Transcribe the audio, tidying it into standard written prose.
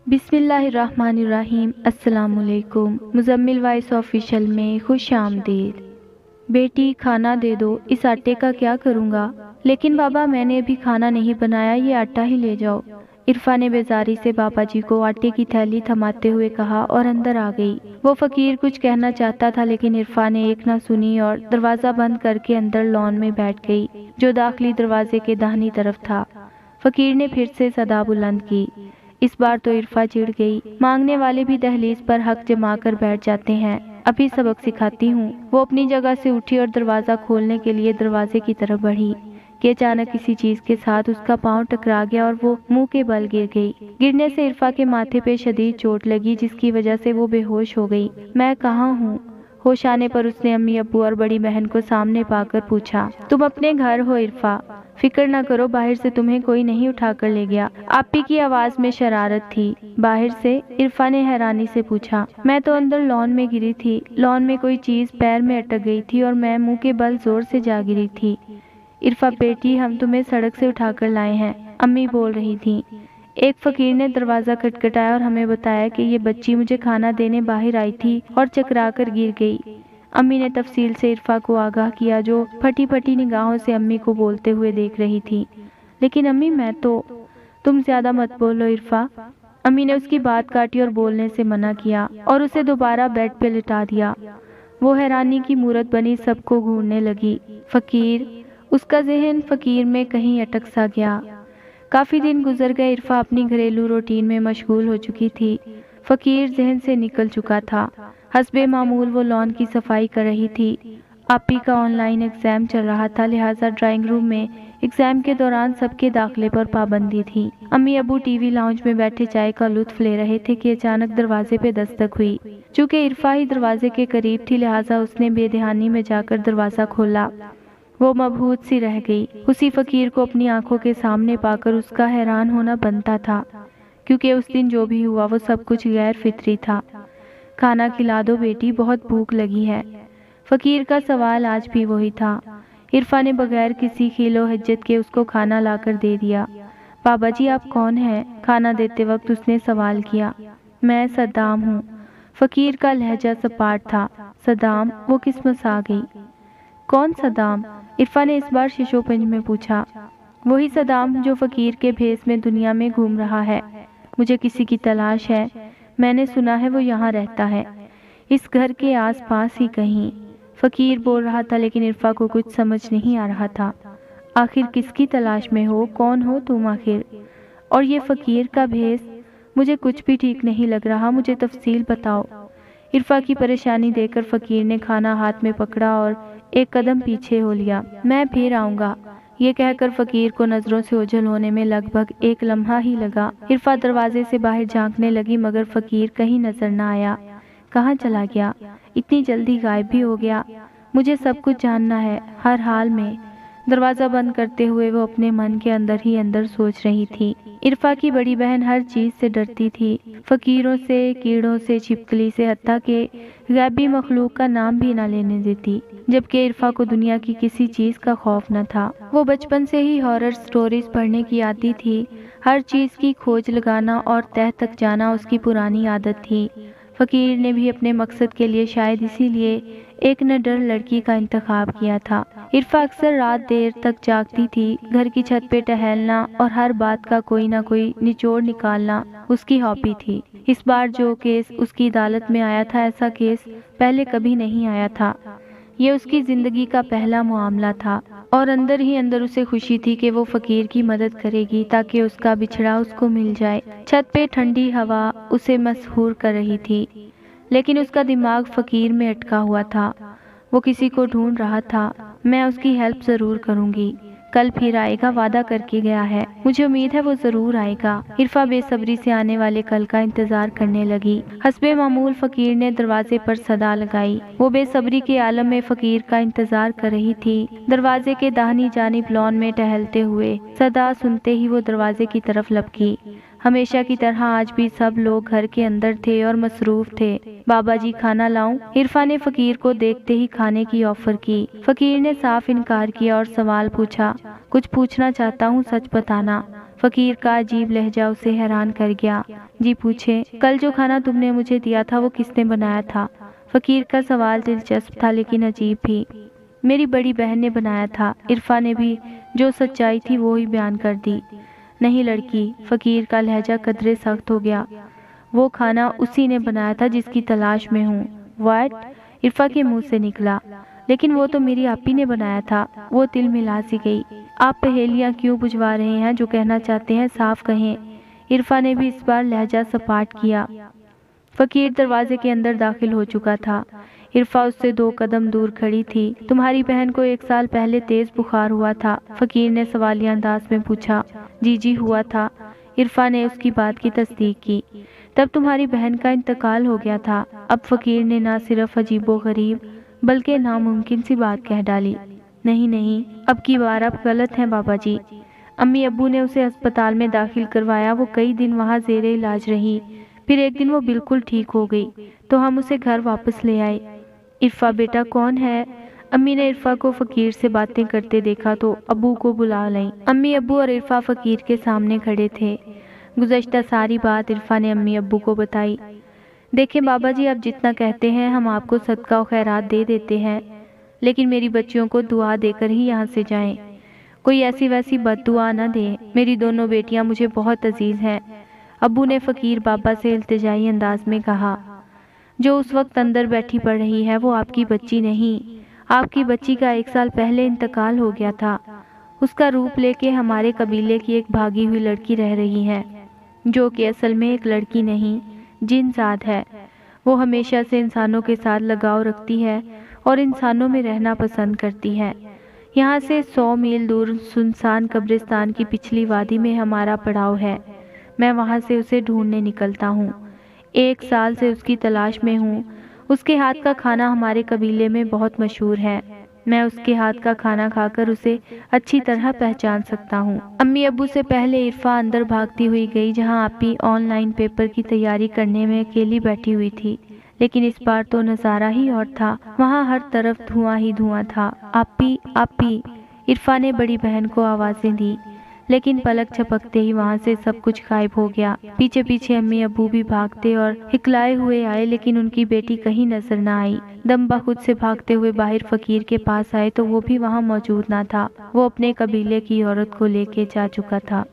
बिस्मिल्लाहिर्रहमानिर्रहीम। अस्सलाम वालेकुम। मुज़म्मिल वॉइस ऑफिशियल में खुश आमदीद। बेटी खाना दे दो, इस आटे का क्या करूँगा? लेकिन बाबा मैंने अभी खाना नहीं बनाया, ये आटा ही ले जाओ। इरफा ने बेजारी से बाबा जी को आटे की थैली थमाते हुए कहा और अंदर आ गई। वो फकीर कुछ कहना चाहता था लेकिन इरफा ने एक ना सुनी और दरवाज़ा बंद करके अंदर लॉन में बैठ गई जो दाखिली दरवाजे के दाहिनी तरफ था। फकीर ने फिर से सदा बुलंद की। इस बार तो इरफा चिढ़ गई। मांगने वाले भी दहलीज पर हक जमा कर बैठ जाते हैं, अभी सबक सिखाती हूँ। वो अपनी जगह से उठी और दरवाज़ा खोलने के लिए दरवाजे की तरफ बढ़ी कि अचानक किसी चीज के साथ उसका पांव टकरा गया और वो मुंह के बल गिर गई। गिरने से इरफा के माथे पे शदीद चोट लगी जिसकी वजह से वो बेहोश हो गई। मैं कहाँ हूँ? होश आने पर उसने अम्मी अब्बू और बड़ी बहन को सामने पाकर पूछा, तुम अपने घर हो इरफा? फिक्र न करो, बाहर से तुम्हें कोई नहीं उठा कर ले गया। आपी की आवाज में शरारत थी। बाहर से? इरफा ने हैरानी से पूछा। मैं तो अंदर लॉन में गिरी थी। लॉन में कोई चीज पैर में अटक गई थी और मैं मुंह के बल जोर से जा गिरी थी। इरफा बेटी, हम तुम्हें सड़क से उठाकर लाए हैं, अम्मी बोल रही थी। एक फकीर ने दरवाज़ा खटखटाया और हमें बताया कि ये बच्ची मुझे खाना देने बाहर आई थी और चकरा कर गिर गई। अम्मी ने तफसील से इरफा को आगाह किया जो फटी फटी निगाहों से अम्मी को बोलते हुए देख रही थी। लेकिन अम्मी मैं तो। तुम ज्यादा मत बोलो इरफा। अम्मी ने उसकी बात काटी और बोलने से मना किया और उसे दोबारा बेड पे लिटा दिया। वो हैरानी की मूरत बनी सबको घूरने लगी। फकीर, उसका जहन फकीर में कहीं अटक सा गया। काफ़ी दिन गुजर गए। इरफा अपनी घरेलू रूटीन में मशगूल हो चुकी थी। फकीर जहन से निकल चुका था। हस्बे मामूल वो लॉन की सफाई कर रही थी। आपी का ऑनलाइन एग्ज़ाम चल रहा था, लिहाजा ड्राइंग रूम में एग्ज़ाम के दौरान सबके दाखिले पर पाबंदी थी। अम्मी अबू टीवी लाउंज में बैठे चाय का लुत्फ ले रहे थे कि अचानक दरवाजे पे दस्तक हुई। चूँकि इरफा ही दरवाजे के करीब थी लिहाजा उसने बेध्यानी में जाकर दरवाज़ा खोला। वो मबहूत सी रह गई। उसी फकीर को अपनी आंखों के सामने पाकर उसका हैरान होना बनता था, क्योंकि उस दिन जो भी हुआ वो सब कुछ गैर फितरी था। खाना खिला दो बेटी, बहुत भूख लगी है। फकीर का सवाल आज भी वही था। इरफा ने बगैर किसी खीलो हज्जत के उसको खाना लाकर दे दिया। बाबा जी आप कौन हैं? खाना देते वक्त उसने सवाल किया। मैं सद्दाम हूँ। फकीर का लहजा सपाट था। सद्दाम? वो किस्मत आ गई। कौन सद्दाम? इरफा ने इस बार शिशोपंज में पूछा। वही सद्दाम जो फकीर के भेस में दुनिया में घूम रहा है। मुझे किसी की तलाश है। मैंने सुना है वो यहाँ रहता है, इस घर के आसपास ही कहीं। फकीर बोल रहा था लेकिन इरफा को कुछ समझ नहीं आ रहा था। आखिर किसकी तलाश में हो? कौन हो तुम आखिर? और ये फकीर का भेस? मुझे कुछ भी ठीक नहीं लग रहा, मुझे तफसील बताओ। इरफा की परेशानी देखकर फकीर ने खाना हाथ में पकड़ा और एक कदम पीछे हो लिया। मैं फिर आऊँगा, ये कहकर फकीर को नजरों से ओझल होने में लगभग एक लम्हा ही लगा। इरफा दरवाजे से बाहर झांकने लगी मगर फकीर कहीं नजर न आया। कहाँ चला गया? इतनी जल्दी गायब भी हो गया? मुझे सब कुछ जानना है, हर हाल में। दरवाज़ा बंद करते हुए वो अपने मन के अंदर ही अंदर सोच रही थी। इरफा की बड़ी बहन हर चीज़ से डरती थी, फकीरों से, कीड़ों से, छिपकली से, हत्ता के गैबी मखलूक का नाम भी ना लेने देती। जबकि इरफा को दुनिया की किसी चीज़ का खौफ न था। वो बचपन से ही हॉरर स्टोरीज पढ़ने की आदी थी। हर चीज़ की खोज लगाना और तह तक जाना उसकी पुरानी आदत थी। फकीर ने भी अपने मकसद के लिए शायद इसीलिए एक निडर लड़की का इंतखाब किया था। इरफा अक्सर रात देर तक जागती थी। घर की छत पे टहलना और हर बात का कोई ना कोई निचोड़ निकालना उसकी हॉबी थी। इस बार जो केस उसकी अदालत में आया था, ऐसा केस पहले कभी नहीं आया था। ये उसकी जिंदगी का पहला मामला था और अंदर ही अंदर उसे खुशी थी कि वो फकीर की मदद करेगी ताकि उसका बिछड़ा उसको मिल जाए। छत पे ठंडी हवा उसे मसहूर कर रही थी, लेकिन उसका दिमाग फकीर में अटका हुआ था। वो किसी को ढूंढ रहा था। मैं उसकी हेल्प ज़रूर करूँगी। कल फिर आएगा, वादा करके गया है। मुझे उम्मीद है वो ज़रूर आएगा। इरफा बेसब्री से आने वाले कल का इंतज़ार करने लगी। हस्बे मामूल फकीर ने दरवाजे पर सदा लगाई। वो बेसब्री के आलम में फकीर का इंतज़ार कर रही थी। दरवाजे के दाहिनी जानिब लॉन में टहलते हुए सदा सुनते ही वो दरवाजे की तरफ लपकी। हमेशा की तरह आज भी सब लोग घर के अंदर थे और मसरूफ थे। बाबा जी खाना लाऊं? इरफा ने फकीर को देखते ही खाने की ऑफर की। फकीर ने साफ इनकार किया और सवाल पूछा। कुछ पूछना चाहता हूँ, सच बताना। فقیر کا عجیب لہجہ اسے حیران کر گیا۔ جی پوچھے، کل جو کھانا تم نے مجھے دیا تھا وہ کس نے بنایا تھا؟ فقیر کا سوال دلچسپ تھا لیکن عجیب بھی۔ میری بڑی بہن نے بنایا تھا، عرفا نے بھی جو سچائی تھی وہی بیان کر دی۔ نہیں لڑکی، فقیر کا لہجہ قدرے سخت ہو گیا، وہ کھانا اسی نے بنایا تھا جس کی تلاش میں ہوں۔ واٹ؟ عرفا کے منہ سے نکلا۔ لیکن وہ تو میری آپی نے بنایا تھا۔ وہ تل ملا سی گئی۔ آپ پہیلیاں کیوں بجھوا رہے ہیں؟ جو کہنا چاہتے ہیں صاف کہیں۔ عرفا نے بھی اس بار لہجہ سپاٹ کیا۔ فقیر دروازے کے اندر داخل ہو چکا تھا۔ عرفا اس سے 2 قدم دور کھڑی تھی۔ تمہاری بہن کو 1 سال پہلے تیز بخار ہوا تھا، فقیر نے سوالیہ انداز میں پوچھا۔ جی ہوا تھا، عرفا نے اس کی بات کی تصدیق کی۔ تب تمہاری بہن کا انتقال ہو گیا تھا۔ اب فقیر نے نہ صرف عجیب و غریب بلکہ ناممکن سی بات کہہ ڈالی۔ نہیں، اب کی بار آپ غلط ہیں بابا جی۔ امی ابو نے اسے ہسپتال میں داخل کروایا، وہ کئی دن وہاں زیر علاج رہی، پھر ایک دن وہ بالکل ٹھیک ہو گئی تو ہم اسے گھر واپس لے آئے۔ عرفا بیٹا کون ہے؟ امی نے عرفا کو فقیر سے باتیں کرتے دیکھا تو ابو کو بلا لیں۔ امی ابو اور عرفا فقیر کے سامنے کھڑے تھے۔ گزشتہ ساری بات عرفا نے امی ابو کو بتائی۔ دیکھیں بابا جی، آپ جتنا کہتے ہیں ہم آپ کو صدقہ و خیرات دے دیتے ہیں، لیکن میری بچیوں کو دعا دے کر ہی یہاں سے جائیں، کوئی ایسی ویسی بد دعا نہ دیں۔ میری دونوں بیٹیاں مجھے بہت عزیز ہیں، ابو نے فقیر بابا سے التجائی انداز میں کہا۔ جو اس وقت اندر بیٹھی پڑ رہی ہے وہ آپ کی بچی نہیں، آپ کی بچی کا 1 سال پہلے انتقال ہو گیا تھا۔ اس کا روپ لے کے ہمارے قبیلے کی ایک بھاگی ہوئی لڑکی رہ رہی ہے، جو کہ اصل میں ایک لڑکی نہیں، جن ذات ہے۔ وہ ہمیشہ سے انسانوں کے ساتھ لگاؤ رکھتی ہے اور انسانوں میں رہنا پسند کرتی ہے۔ یہاں سے 100 میل دور سنسان قبرستان کی پچھلی وادی میں ہمارا پڑاؤ ہے۔ میں وہاں سے اسے ڈھونڈنے نکلتا ہوں، 1 سال سے اس کی تلاش میں ہوں۔ اس کے ہاتھ کا کھانا ہمارے قبیلے میں بہت مشہور ہے، میں اس کے ہاتھ کا کھانا کھا کر اسے اچھی طرح پہچان سکتا ہوں۔ امی ابو سے پہلے عرفا اندر بھاگتی ہوئی گئی جہاں آپی آن لائن پیپر کی تیاری کرنے میں اکیلی بیٹھی ہوئی تھی، لیکن اس بار تو نظارہ ہی اور تھا، وہاں ہر طرف دھواں ہی دھواں تھا۔ آپی عرفا نے بڑی بہن کو آوازیں دی، لیکن پلک جھپکتے ہی وہاں سے سب کچھ غائب ہو گیا۔ پیچھے امی ابو بھی بھاگتے اور ہکلائے ہوئے آئے، لیکن ان کی بیٹی کہیں نظر نہ آئی۔ دم بخود سے بھاگتے ہوئے باہر فقیر کے پاس آئے تو وہ بھی وہاں موجود نہ تھا، وہ اپنے قبیلے کی عورت کو لے کے جا چکا تھا۔